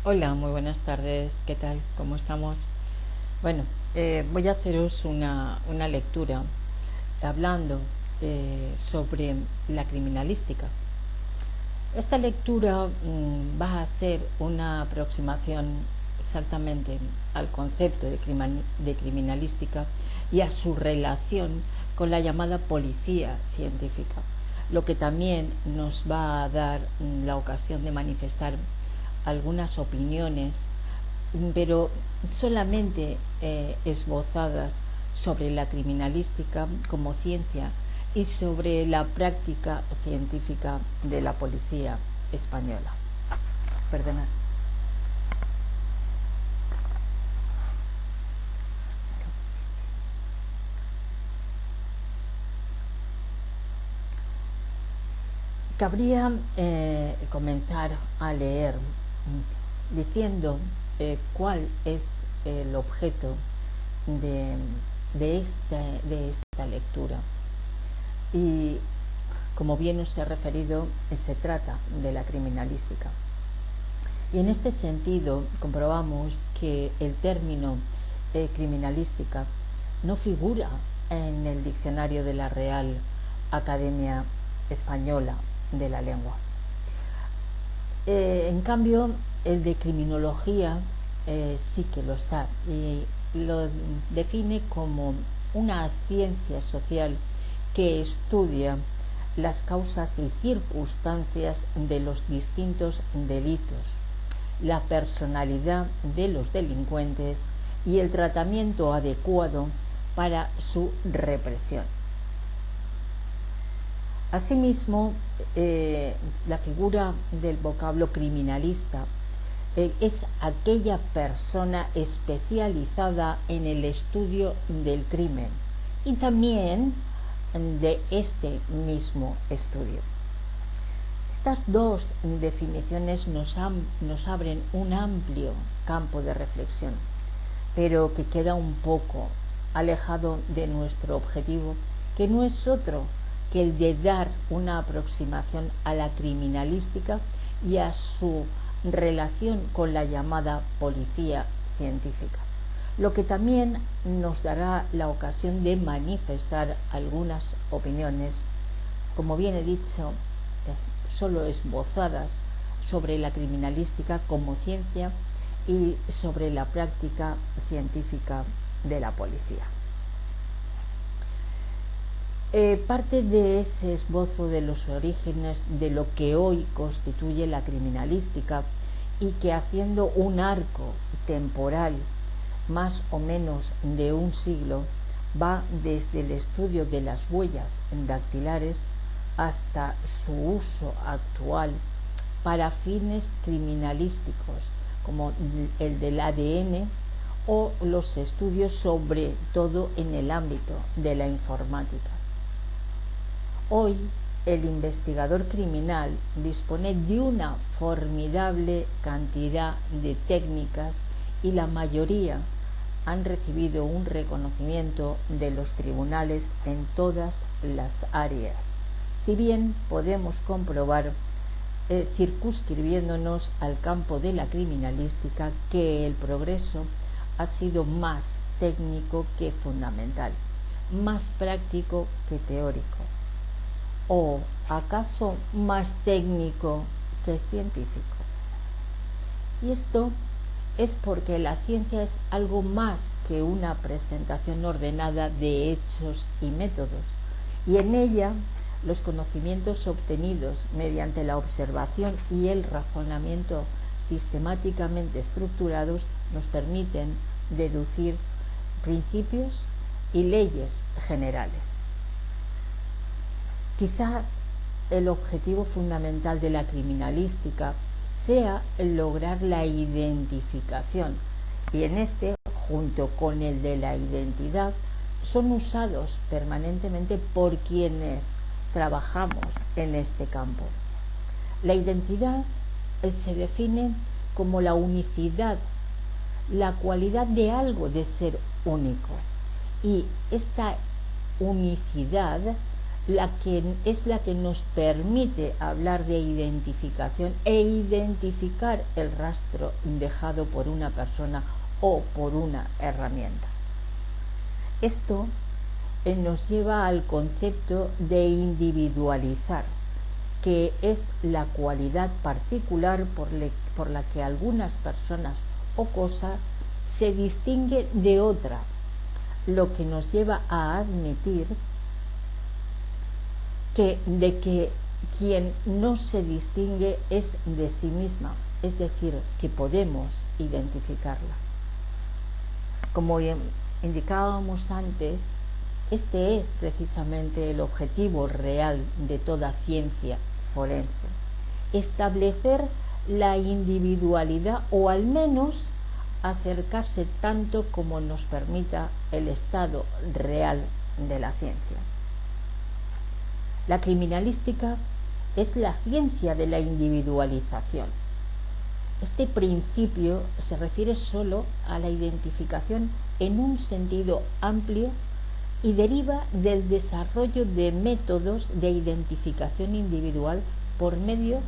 Hola, muy buenas tardes. ¿Qué tal? ¿Cómo estamos? Bueno, voy a haceros una lectura hablando sobre la criminalística. Esta lectura va a ser una aproximación exactamente al concepto de criminalística y a su relación con la llamada policía científica, lo que también nos va a dar la ocasión de manifestar algunas opiniones, pero solamente esbozadas sobre la criminalística como ciencia y sobre la práctica científica de la policía española. Perdonad. Cabría comenzar a leer diciendo cuál es el objeto de, de esta lectura. Y como bien os he referido, se trata de la criminalística. Y en este sentido comprobamos que el término criminalística no figura en el diccionario de la Real Academia Española de la Lengua. En cambio, el de criminología sí que lo está y lo define como una ciencia social que estudia las causas y circunstancias de los distintos delitos, la personalidad de los delincuentes y el tratamiento adecuado para su represión. Asimismo, la figura del vocablo criminalista es aquella persona especializada en el estudio del crimen y también de este mismo estudio. Estas dos definiciones nos abren un amplio campo de reflexión, pero que queda un poco alejado de nuestro objetivo, que no es otro que el de dar una aproximación a la criminalística y a su relación con la llamada policía científica, lo que también nos dará la ocasión de manifestar algunas opiniones, como bien he dicho, solo esbozadas sobre la criminalística como ciencia y sobre la práctica científica de la policía. Parte de ese esbozo de los orígenes de lo que hoy constituye la criminalística y que, haciendo un arco temporal más o menos de un siglo, va desde el estudio de las huellas dactilares hasta su uso actual para fines criminalísticos, como el del ADN o los estudios sobre todo en el ámbito de la informática. Hoy el investigador criminal dispone de una formidable cantidad de técnicas y la mayoría han recibido un reconocimiento de los tribunales en todas las áreas. Si bien podemos comprobar, circunscribiéndonos al campo de la criminalística, que el progreso ha sido más técnico que fundamental, más práctico que teórico, o acaso más técnico que científico. Y esto es porque la ciencia es algo más que una presentación ordenada de hechos y métodos, y en ella los conocimientos obtenidos mediante la observación y el razonamiento sistemáticamente estructurados nos permiten deducir principios y leyes generales. Quizá el objetivo fundamental de la criminalística sea lograr la identificación, y en este, junto con el de la identidad, son usados permanentemente por quienes trabajamos en este campo. La identidad se define como la unicidad, la cualidad de algo de ser único, y esta unicidad es la que nos permite hablar de identificación e identificar el rastro dejado por una persona o por una herramienta. Esto nos lleva al concepto de individualizar, que es la cualidad particular por la que algunas personas o cosas se distingue de otra, lo que nos lleva a admitir que quien no se distingue es de sí misma, es decir, que podemos identificarla. Como indicábamos antes, este es precisamente el objetivo real de toda ciencia forense: establecer la individualidad, o al menos acercarse tanto como nos permita el estado real de la ciencia. La criminalística es la ciencia de la individualización. Este principio se refiere solo a la identificación en un sentido amplio y deriva del desarrollo de métodos de identificación individual por medio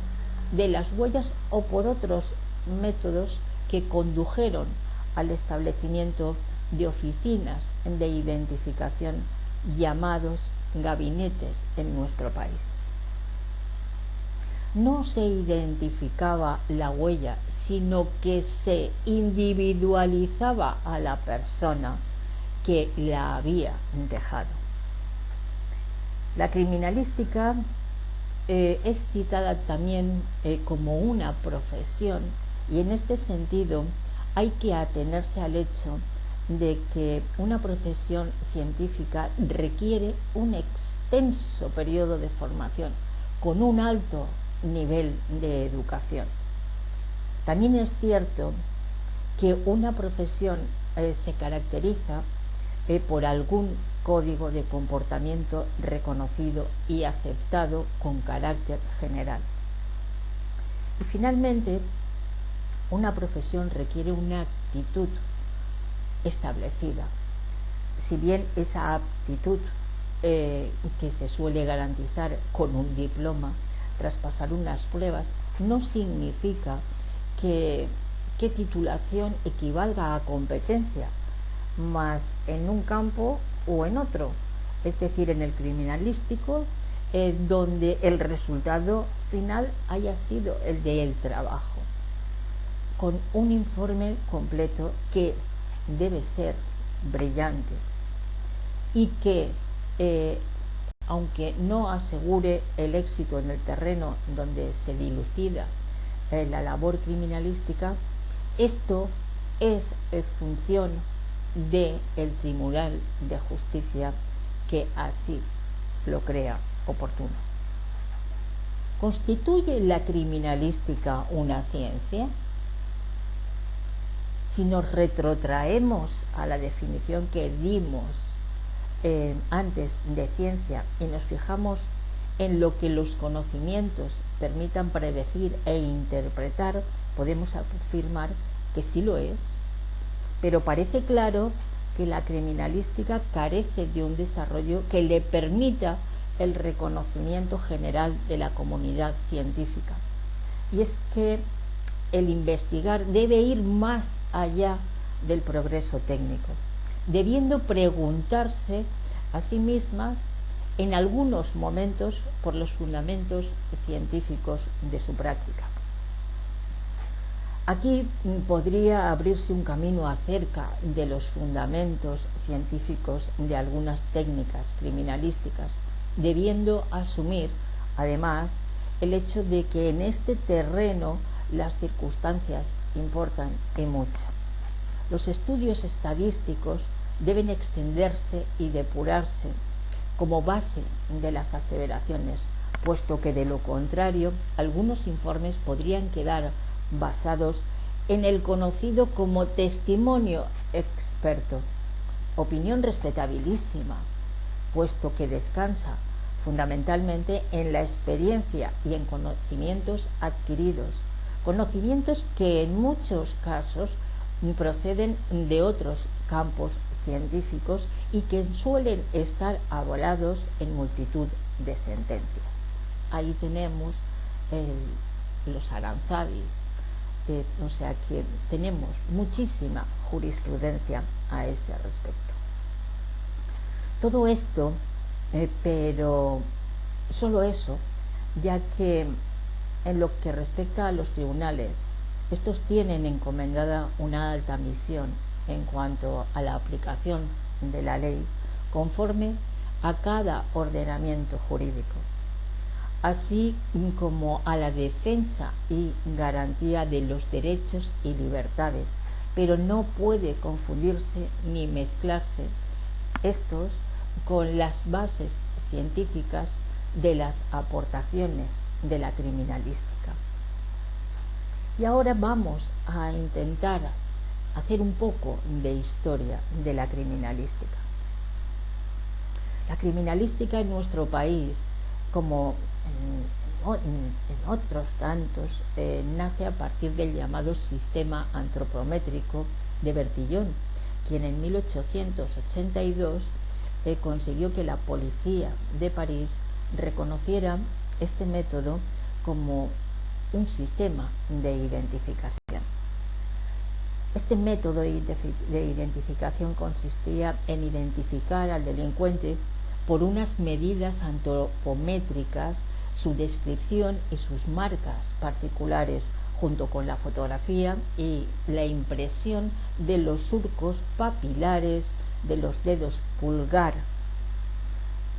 de las huellas o por otros métodos que condujeron al establecimiento de oficinas de identificación llamados gabinetes en nuestro país. No se identificaba la huella, sino que se individualizaba a la persona que la había dejado. La criminalística es citada también como una profesión, y en este sentido hay que atenerse al hecho de que una profesión científica requiere un extenso periodo de formación con un alto nivel de educación. También es cierto que una profesión se caracteriza por algún código de comportamiento reconocido y aceptado con carácter general. Y finalmente, una profesión requiere una actitud establecida. Si bien esa aptitud que se suele garantizar con un diploma tras pasar unas pruebas, no significa que titulación equivalga a competencia, más en un campo o en otro, es decir, en el criminalístico, donde el resultado final haya sido el del trabajo, con un informe completo que debe ser brillante y que, aunque no asegure el éxito en el terreno donde se dilucida la labor criminalística, esto es función del Tribunal de Justicia, que así lo crea oportuno. ¿Constituye la criminalística una ciencia? Si nos retrotraemos a la definición que dimos antes de ciencia y nos fijamos en lo que los conocimientos permitan predecir e interpretar, podemos afirmar que sí lo es. Pero parece claro que la criminalística carece de un desarrollo que le permita el reconocimiento general de la comunidad científica. Y es que el investigar debe ir más allá del progreso técnico, debiendo preguntarse a sí mismas en algunos momentos por los fundamentos científicos de su práctica. Aquí podría abrirse un camino acerca de los fundamentos científicos de algunas técnicas criminalísticas, debiendo asumir, además, el hecho de que en este terreno las circunstancias importan y mucho. Los estudios estadísticos deben extenderse y depurarse como base de las aseveraciones, puesto que de lo contrario algunos informes podrían quedar basados en el conocido como testimonio experto, opinión respetabilísima, puesto que descansa fundamentalmente en la experiencia y en conocimientos adquiridos, conocimientos que en muchos casos proceden de otros campos científicos y que suelen estar avalados en multitud de sentencias. Ahí tenemos los Aranzadis, o sea que tenemos muchísima jurisprudencia a ese respecto. Todo esto, pero solo eso, ya que en lo que respecta a los tribunales, estos tienen encomendada una alta misión en cuanto a la aplicación de la ley conforme a cada ordenamiento jurídico, así como a la defensa y garantía de los derechos y libertades, pero no puede confundirse ni mezclarse estos con las bases científicas de las aportaciones de la criminalística. Y ahora vamos a intentar hacer un poco de historia de la criminalística. La criminalística en nuestro país, como en otros tantos, nace a partir del llamado sistema antropométrico de Bertillon, quien en 1882 consiguió que la policía de París reconociera este método como un sistema de identificación. Este método de identificación consistía en identificar al delincuente por unas medidas antropométricas, su descripción y sus marcas particulares, junto con la fotografía y la impresión de los surcos papilares de los dedos pulgar,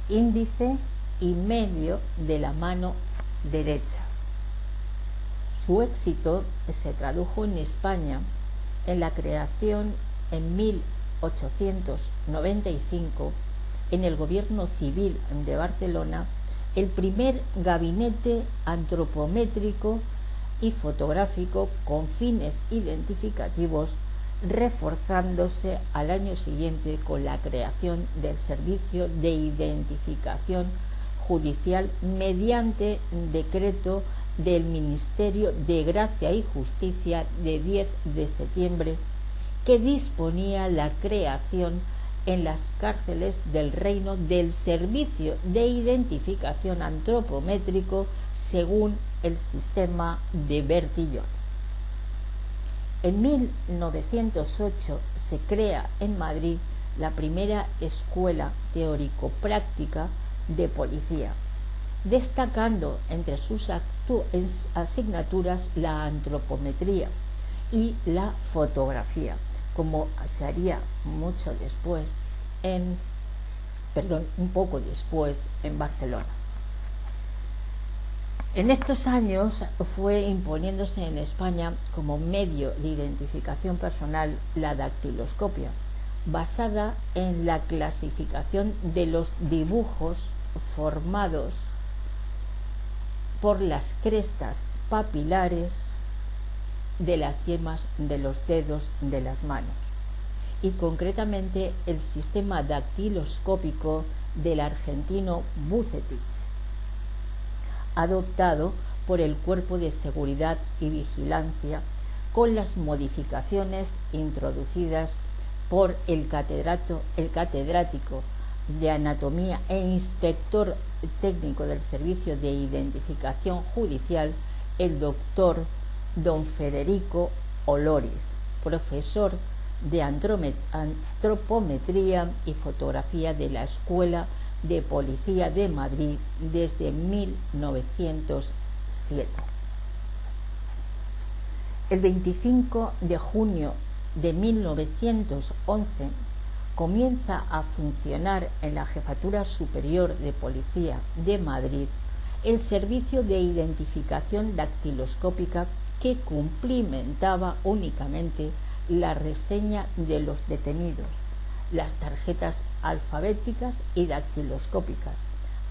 índice y medio de la mano derecha. Su éxito se tradujo en España en la creación en 1895 en el Gobierno Civil de Barcelona el primer gabinete antropométrico y fotográfico con fines identificativos, reforzándose al año siguiente con la creación del Servicio de Identificación Judicial mediante decreto del Ministerio de Gracia y Justicia de 10 de septiembre, que disponía la creación en las cárceles del Reino del Servicio de Identificación Antropométrico según el sistema de Bertillon. En 1908 se crea en Madrid la primera escuela teórico-práctica de policía, destacando entre sus asignaturas la antropometría y la fotografía, como se haría un poco después en Barcelona. En estos años fue imponiéndose en España como medio de identificación personal la dactiloscopia, basada en la clasificación de los dibujos formados por las crestas papilares de las yemas de los dedos de las manos, y concretamente el sistema dactiloscópico del argentino Bucetich, adoptado por el Cuerpo de Seguridad y Vigilancia, con las modificaciones introducidas por el catedrático de Anatomía e inspector técnico del Servicio de Identificación Judicial, el doctor don Federico Olóriz, profesor de antropometría y fotografía de la Escuela de Policía de Madrid desde 1907. El 25 de junio de 1911 comienza a funcionar en la Jefatura Superior de Policía de Madrid el servicio de identificación dactiloscópica, que cumplimentaba únicamente la reseña de los detenidos, las tarjetas alfabéticas y dactiloscópicas,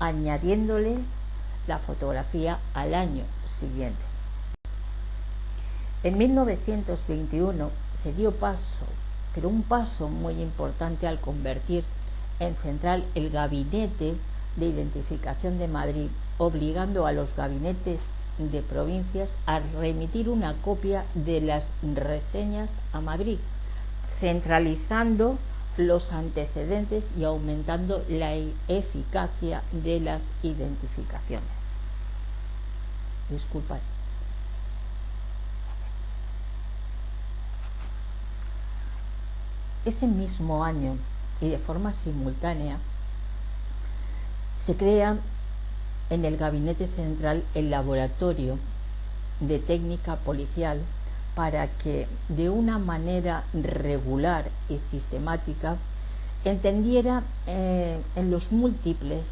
añadiéndoles la fotografía al año siguiente. En 1921 se dio un paso muy importante al convertir en central el Gabinete de Identificación de Madrid, obligando a los gabinetes de provincias a remitir una copia de las reseñas a Madrid, centralizando los antecedentes y aumentando la eficacia de las identificaciones. Disculpad. Ese mismo año y de forma simultánea se crea en el Gabinete Central el Laboratorio de Técnica Policial para que de una manera regular y sistemática entendiera en los múltiples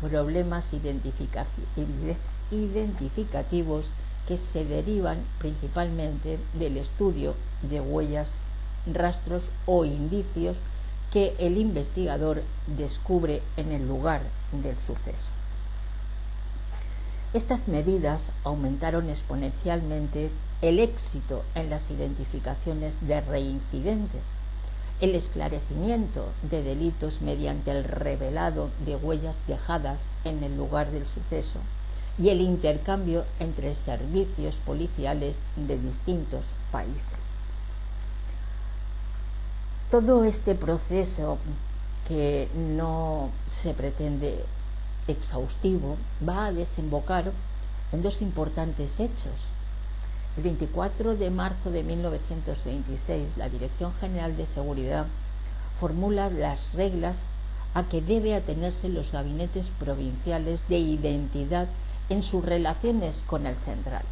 problemas identificativos que se derivan principalmente del estudio de huellas, rastros o indicios que el investigador descubre en el lugar del suceso. Estas medidas aumentaron exponencialmente el éxito en las identificaciones de reincidentes, el esclarecimiento de delitos mediante el revelado de huellas dejadas en el lugar del suceso y el intercambio entre servicios policiales de distintos países. Todo este proceso, que no se pretende exhaustivo, va a desembocar en dos importantes hechos. El 24 de marzo de 1926, la Dirección General de Seguridad formula las reglas a que debe atenerse los gabinetes provinciales de identidad en sus relaciones con el central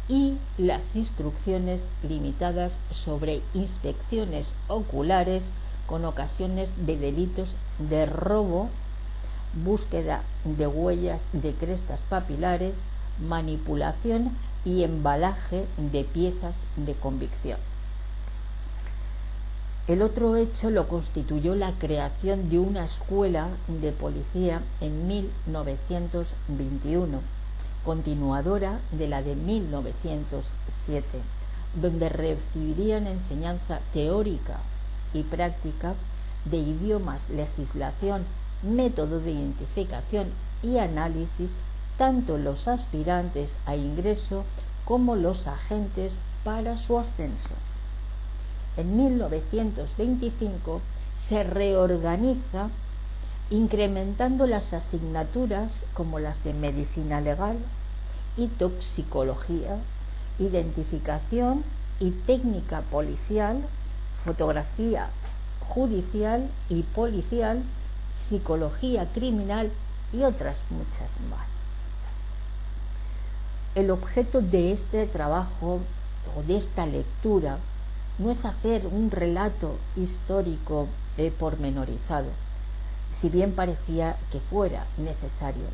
y las instrucciones limitadas sobre inspecciones oculares con ocasiones de delitos de robo, búsqueda de huellas de crestas papilares, manipulación y embalaje de piezas de convicción. El otro hecho lo constituyó la creación de una escuela de policía en 1921, continuadora de la de 1907, donde recibirían enseñanza teórica y práctica de idiomas, legislación, método de identificación y análisis, tanto los aspirantes a ingreso como los agentes para su ascenso. En 1925 se reorganiza incrementando las asignaturas como las de medicina legal y toxicología, identificación y técnica policial, fotografía judicial y policial, psicología criminal y otras muchas más. El objeto de este trabajo o de esta lectura no es hacer un relato histórico pormenorizado, si bien parecía que fuera necesario,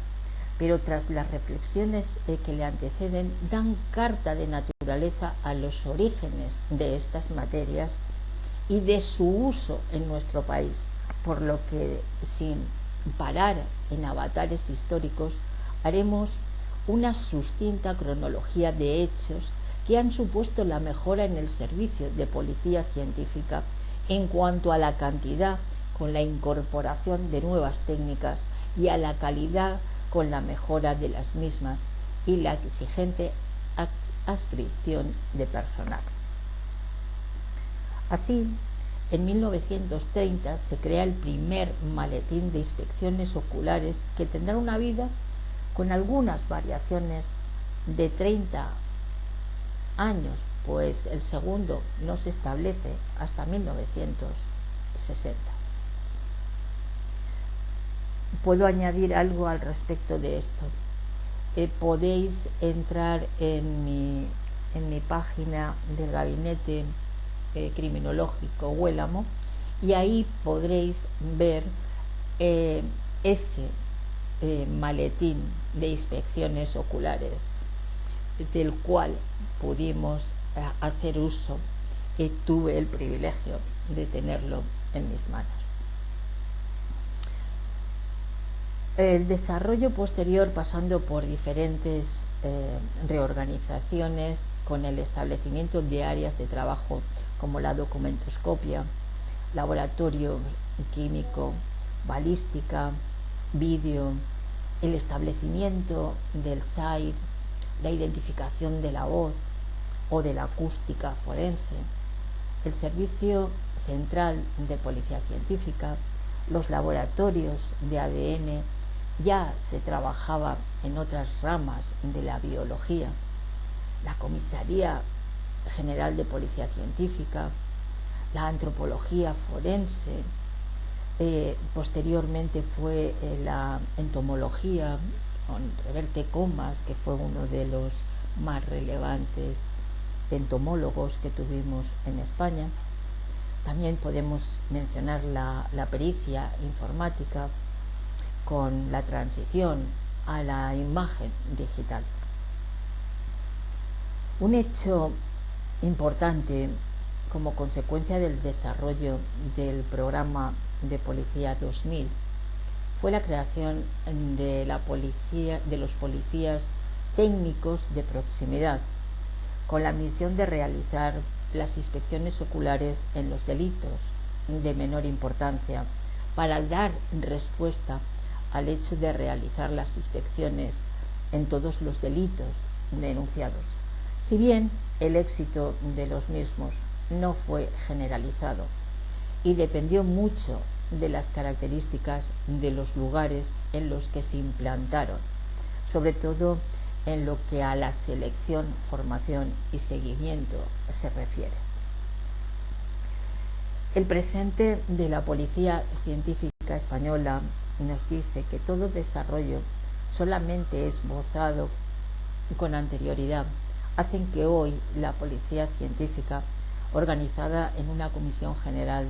pero tras las reflexiones que le anteceden dan carta de naturaleza a los orígenes de estas materias y de su uso en nuestro país, por lo que, sin parar en avatares históricos, haremos una sucinta cronología de hechos que han supuesto la mejora en el servicio de policía científica en cuanto a la cantidad, con la incorporación de nuevas técnicas, y a la calidad, con la mejora de las mismas y la exigente adscripción de personal. Así, en 1930 se crea el primer maletín de inspecciones oculares, que tendrá una vida con algunas variaciones de 30 años, pues el segundo no se establece hasta 1960. Puedo añadir algo al respecto de esto. Podéis entrar en mi página del Gabinete Criminológico Huélamo y ahí podréis ver ese maletín de inspecciones oculares del cual pudimos hacer uso y tuve el privilegio de tenerlo en mis manos. El desarrollo posterior, pasando por diferentes reorganizaciones, con el establecimiento de áreas de trabajo como la documentoscopia, laboratorio químico, balística, vídeo, el establecimiento del SAID, la identificación de la voz o de la acústica forense, el servicio central de policía científica, los laboratorios de ADN, ya se trabajaba en otras ramas de la biología, la Comisaría General de Policía Científica, la antropología forense, posteriormente fue la entomología con Reverte Comas, que fue uno de los más relevantes entomólogos que tuvimos en España. También podemos mencionar la pericia informática con la transición a la imagen digital. Un hecho importante como consecuencia del desarrollo del programa de Policía 2000 fue la creación de los policías técnicos de proximidad, con la misión de realizar las inspecciones oculares en los delitos de menor importancia, para dar respuesta al hecho de realizar las inspecciones en todos los delitos denunciados, si bien el éxito de los mismos no fue generalizado y dependió mucho de las características de los lugares en los que se implantaron, sobre todo en lo que a la selección, formación y seguimiento se refiere. El presente de la Policía Científica Española nos dice que todo desarrollo solamente esbozado con anterioridad hacen que hoy la Policía Científica, organizada en una comisión general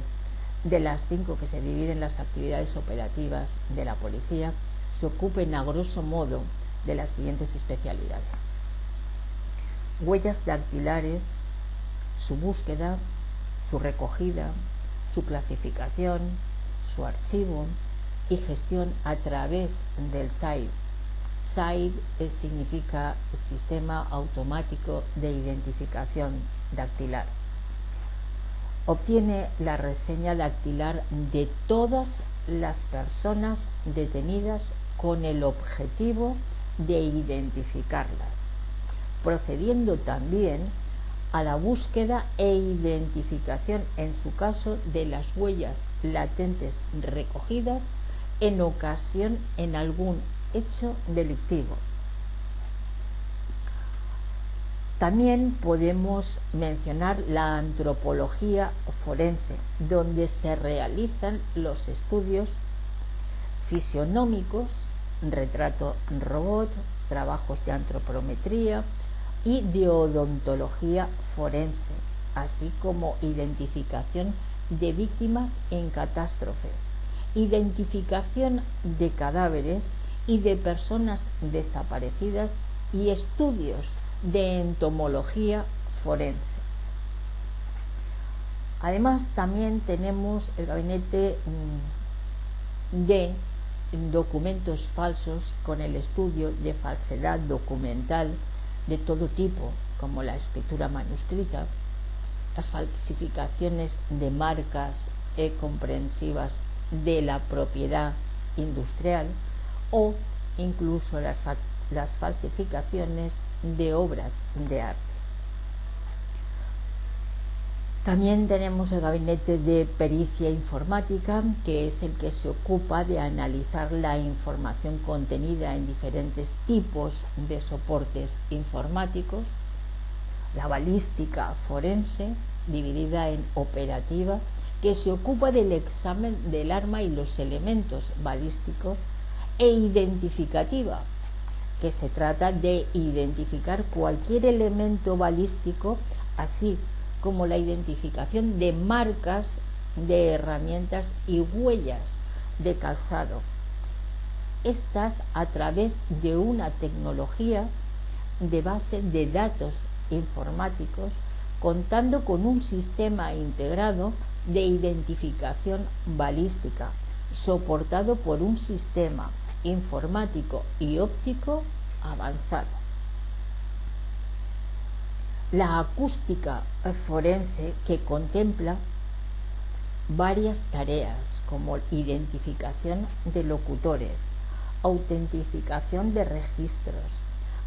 de las 5 que se dividen las actividades operativas de la policía, se ocupen a grosso modo de las siguientes especialidades: huellas dactilares, su búsqueda, su recogida, su clasificación, su archivo y gestión a través del SAID. SAID significa Sistema Automático de Identificación Dactilar. Obtiene la reseña dactilar de todas las personas detenidas con el objetivo de identificarlas, procediendo también a la búsqueda e identificación, en su caso, de las huellas latentes recogidas en ocasión en algún hecho delictivo. También podemos mencionar la antropología forense, donde se realizan los estudios fisionómicos, retrato robot, trabajos de antropometría y de odontología forense, así como identificación de víctimas en catástrofes, identificación de cadáveres y de personas desaparecidas y estudios de entomología forense. Además, también tenemos el gabinete de documentos falsos, con el estudio de falsedad documental de todo tipo, como la escritura manuscrita, las falsificaciones de marcas comprensivas de la propiedad industrial o incluso las falsificaciones de obras de arte. También tenemos el gabinete de pericia informática, que es el que se ocupa de analizar la información contenida en diferentes tipos de soportes informáticos. La balística forense, dividida en operativa, que se ocupa del examen del arma y los elementos balísticos, e identificativa, que se trata de identificar cualquier elemento balístico, así como la identificación de marcas de herramientas y huellas de calzado. Estas a través de una tecnología de base de datos informáticos, contando con un sistema integrado de identificación balística, soportado por un sistema informático y óptico avanzado. La acústica forense, que contempla varias tareas como identificación de locutores, autentificación de registros,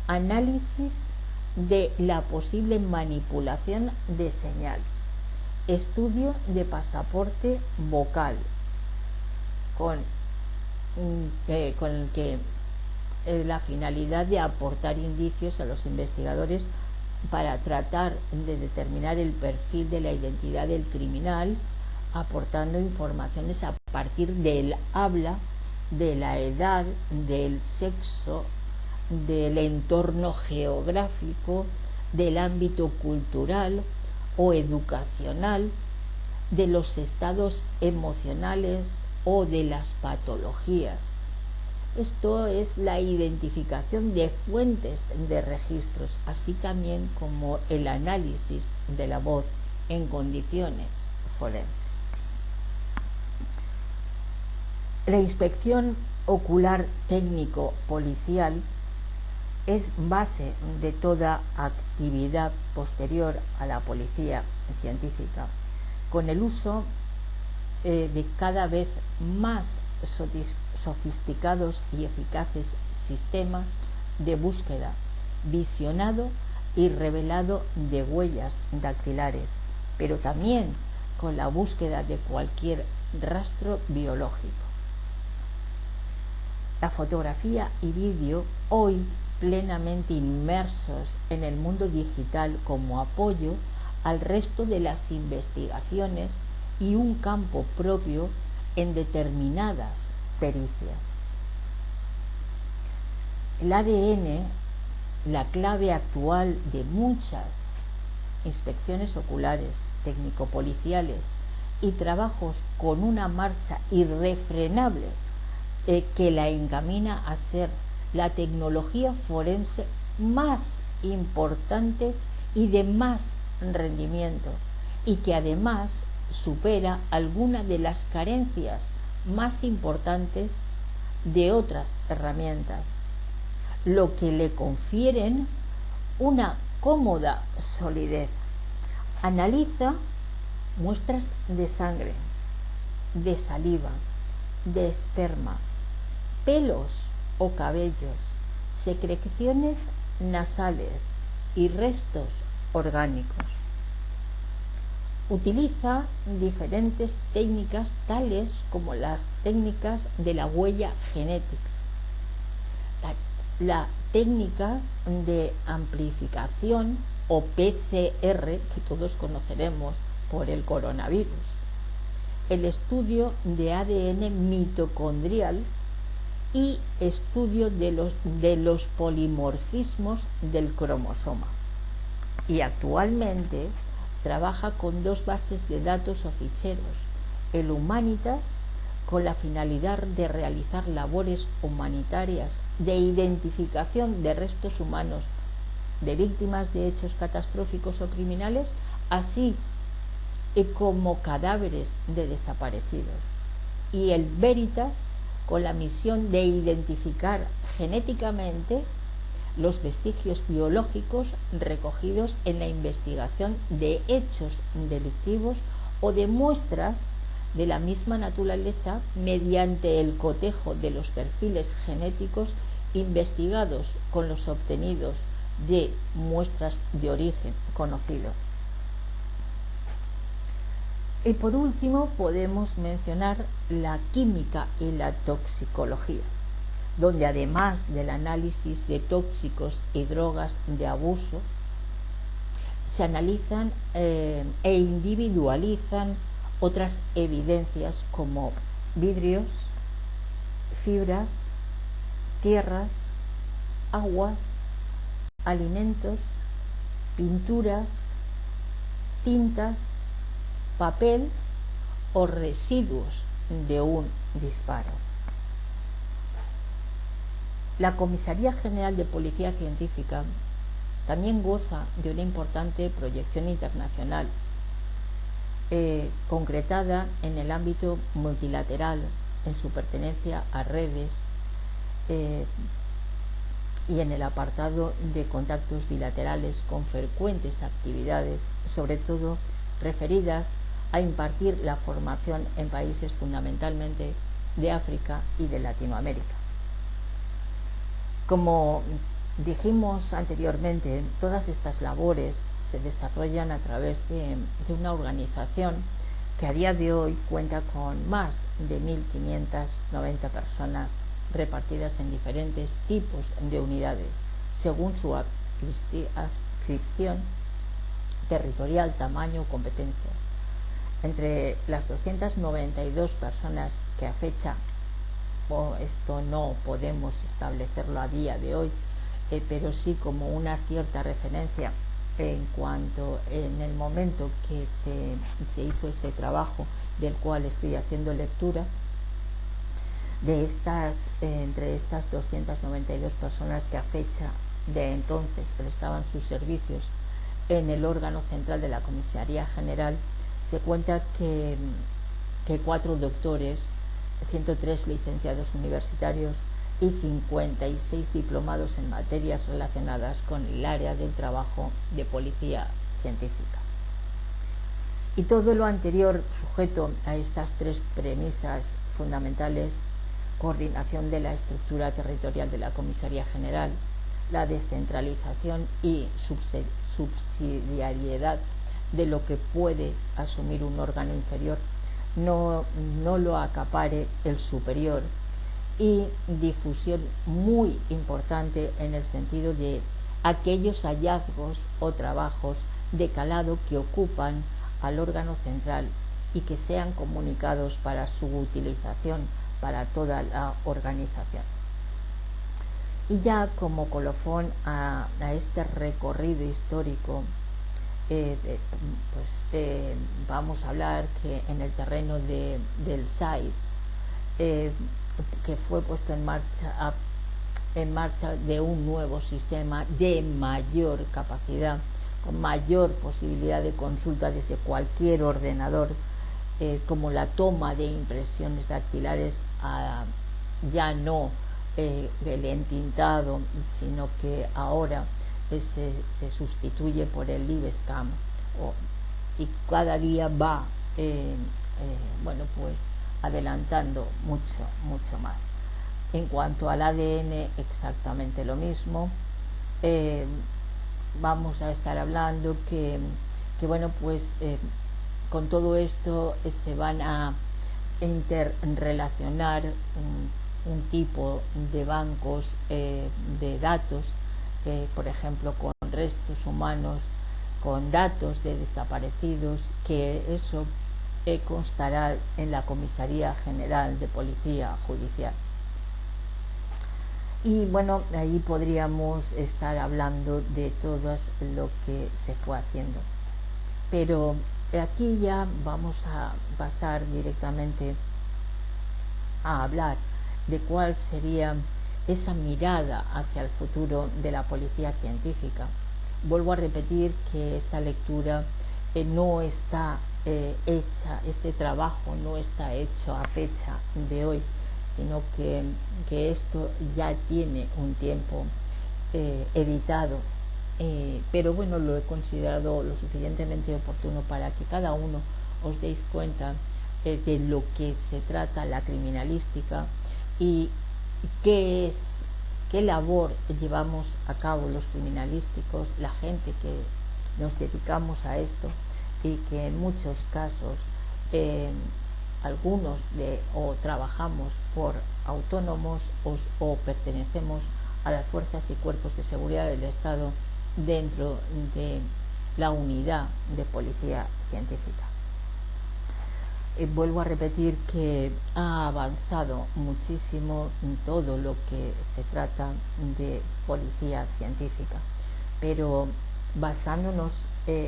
análisis de la posible manipulación de señal estudio de pasaporte vocal, con el que la finalidad de aportar indicios a los investigadores para tratar de determinar el perfil de la identidad del criminal, aportando informaciones a partir del habla, de la edad, del sexo, del entorno geográfico, del ámbito cultural o educacional, de los estados emocionales o de las patologías. Esto es la identificación de fuentes de registros, así también como el análisis de la voz en condiciones forenses. La inspección ocular técnico policial es base de toda actividad posterior a la policía científica, con el uso de cada vez más sofisticados y eficaces sistemas de búsqueda, visionado y revelado de huellas dactilares, pero también con la búsqueda de cualquier rastro biológico. La fotografía y vídeo, hoy plenamente inmersos en el mundo digital como apoyo al resto de las investigaciones y un campo propio en determinadas pericias. El ADN, la clave actual de muchas inspecciones oculares, técnico-policiales y trabajos con una marcha irrefrenable que la encamina a ser la tecnología forense más importante y de más rendimiento, y que además supera algunas de las carencias más importantes de otras herramientas, lo que le confieren una cómoda solidez. Analiza muestras de sangre, de saliva, de esperma, pelos o cabellos, secreciones nasales y restos orgánicos. Utiliza diferentes técnicas tales como las técnicas de la huella genética, la técnica de amplificación o PCR que todos conoceremos por el coronavirus, el estudio de ADN mitocondrial y estudio de los polimorfismos del cromosoma. Y actualmente trabaja con dos bases de datos o ficheros, el Humanitas, con la finalidad de realizar labores humanitarias de identificación de restos humanos de víctimas de hechos catastróficos o criminales, así como cadáveres de desaparecidos, y el Veritas, con la misión de identificar genéticamente los vestigios biológicos recogidos en la investigación de hechos delictivos o de muestras de la misma naturaleza mediante el cotejo de los perfiles genéticos investigados con los obtenidos de muestras de origen conocido. Y por último podemos mencionar la química y la toxicología, donde además del análisis de tóxicos y drogas de abuso, se analizan e individualizan otras evidencias como vidrios, fibras, tierras, aguas, alimentos, pinturas, tintas, papel o residuos de un disparo. La Comisaría General de Policía Científica también goza de una importante proyección internacional, concretada en el ámbito multilateral, en su pertenencia a redes y en el apartado de contactos bilaterales, con frecuentes actividades, sobre todo referidas a impartir la formación en países fundamentalmente de África y de Latinoamérica. Como dijimos anteriormente, todas estas labores se desarrollan a través de una organización que a día de hoy cuenta con más de 1.590 personas repartidas en diferentes tipos de unidades, según su adscripción territorial, tamaño o competencias. Entre las 292 personas que a fecha, esto no podemos establecerlo a día de hoy, pero sí como una cierta referencia en cuanto en el momento que se hizo este trabajo del cual estoy haciendo lectura, de estas entre estas 292 personas que a fecha de entonces prestaban sus servicios en el órgano central de la Comisaría General, se cuenta que 4 doctores, 103 licenciados universitarios y 56 diplomados en materias relacionadas con el área del trabajo de policía científica. Y todo lo anterior sujeto a estas 3 premisas fundamentales: coordinación de la estructura territorial de la Comisaría General, la descentralización y subsidiariedad de lo que puede asumir un órgano inferior, no lo acapare el superior, y difusión muy importante en el sentido de aquellos hallazgos o trabajos de calado que ocupan al órgano central y que sean comunicados para su utilización para toda la organización. Y ya como colofón a este recorrido histórico, vamos a hablar que en el terreno del SAID, que fue puesto en marcha de un nuevo sistema de mayor capacidad, con mayor posibilidad de consulta desde cualquier ordenador, como la toma de impresiones dactilares, ya no el entintado, sino que ahora se sustituye por el LiveScan, y cada día va adelantando mucho más. En cuanto al ADN, exactamente lo mismo. Vamos a estar hablando que con todo esto se van a interrelacionar un tipo de bancos de datos, por ejemplo con restos humanos, con datos de desaparecidos, que eso constará en la Comisaría General de Policía Judicial. Y bueno, ahí podríamos estar hablando de todo lo que se fue haciendo, pero aquí ya vamos a pasar directamente a hablar de cuál sería esa mirada hacia el futuro de la policía científica. Vuelvo a repetir que esta lectura no está hecha, este trabajo no está hecho a fecha de hoy, sino que esto ya tiene un tiempo editado, pero bueno, lo he considerado lo suficientemente oportuno para que cada uno os deis cuenta de lo que se trata la criminalística y qué labor llevamos a cabo los criminalísticos, la gente que nos dedicamos a esto, y que en muchos casos algunos o trabajamos por autónomos o pertenecemos a las fuerzas y cuerpos de seguridad del Estado dentro de la unidad de policía científica. Vuelvo a repetir que ha avanzado muchísimo en todo lo que se trata de policía científica, pero basándonos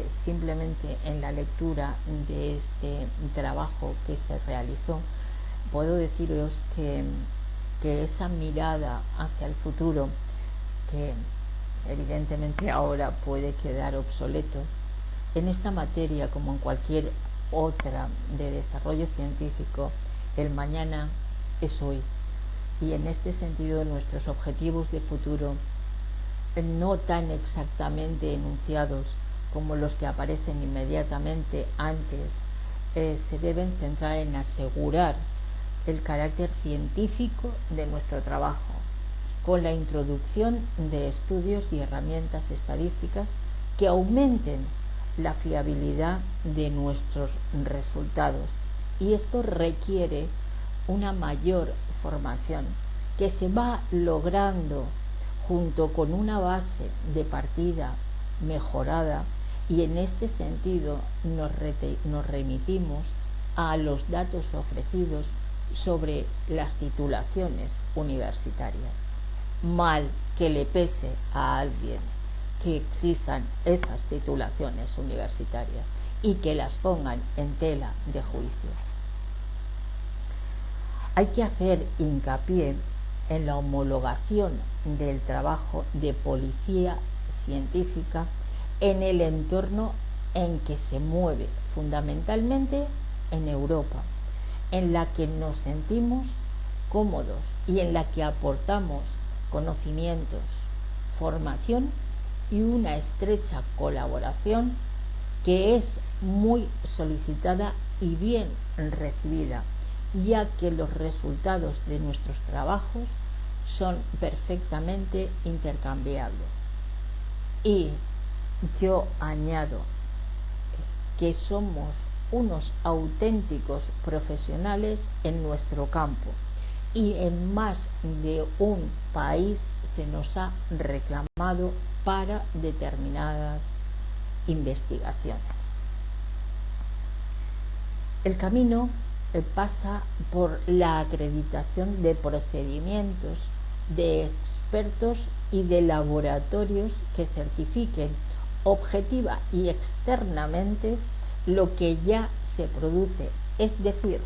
simplemente en la lectura de este trabajo que se realizó, puedo deciros que esa mirada hacia el futuro, que evidentemente ahora puede quedar obsoleto, en esta materia como en cualquier otra de desarrollo científico, el mañana es hoy, y en este sentido nuestros objetivos de futuro, no tan exactamente enunciados como los que aparecen inmediatamente antes, se deben centrar en asegurar el carácter científico de nuestro trabajo, con la introducción de estudios y herramientas estadísticas que aumenten la fiabilidad de nuestros resultados, y esto requiere una mayor formación que se va logrando junto con una base de partida mejorada, y en este sentido nos remitimos a los datos ofrecidos sobre las titulaciones universitarias. Mal que le pese a alguien que existan esas titulaciones universitarias y que las pongan en tela de juicio. Hay que hacer hincapié en la homologación del trabajo de policía científica en el entorno en que se mueve, fundamentalmente en Europa, en la que nos sentimos cómodos y en la que aportamos conocimientos, formación y una estrecha colaboración que es muy solicitada y bien recibida, ya que los resultados de nuestros trabajos son perfectamente intercambiables. Y yo añado que somos unos auténticos profesionales en nuestro campo, y en más de un país se nos ha reclamado para determinadas investigaciones. El camino pasa por la acreditación de procedimientos, de expertos y de laboratorios que certifiquen objetiva y externamente lo que ya se produce, es decir,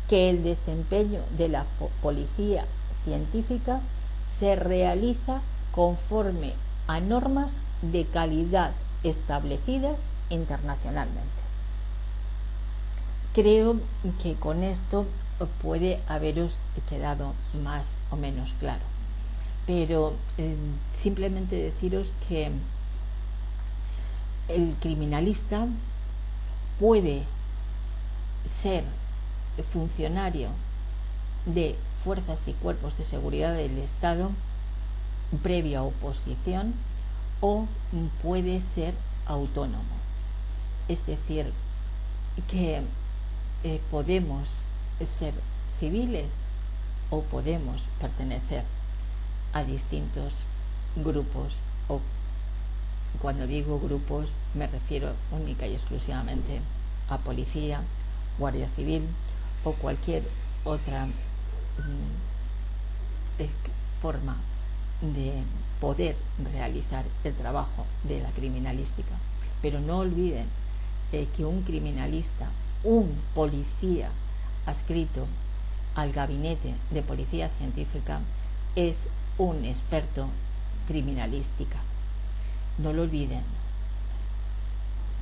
que el desempeño de la policía científica se realiza conforme a normas de calidad establecidas internacionalmente. Creo que con esto puede haberos quedado más o menos claro, pero simplemente deciros que el criminalista puede ser funcionario de fuerzas y cuerpos de seguridad del Estado previa oposición, o puede ser autónomo, es decir, que podemos ser civiles o podemos pertenecer a distintos grupos, o cuando digo grupos me refiero única y exclusivamente a policía, guardia civil o cualquier otra forma de poder realizar el trabajo de la criminalística. Pero no olviden que un criminalista, un policía adscrito al gabinete de policía científica, es un experto criminalística. No lo olviden,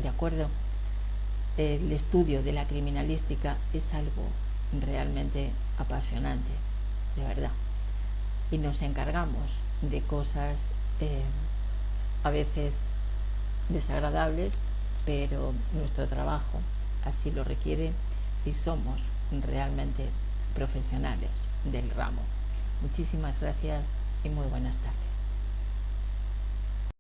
¿de acuerdo? El estudio de la criminalística es algo realmente apasionante, de verdad, y nos encargamos de cosas a veces desagradables, pero nuestro trabajo así lo requiere y somos realmente profesionales del ramo. Muchísimas gracias y muy buenas tardes.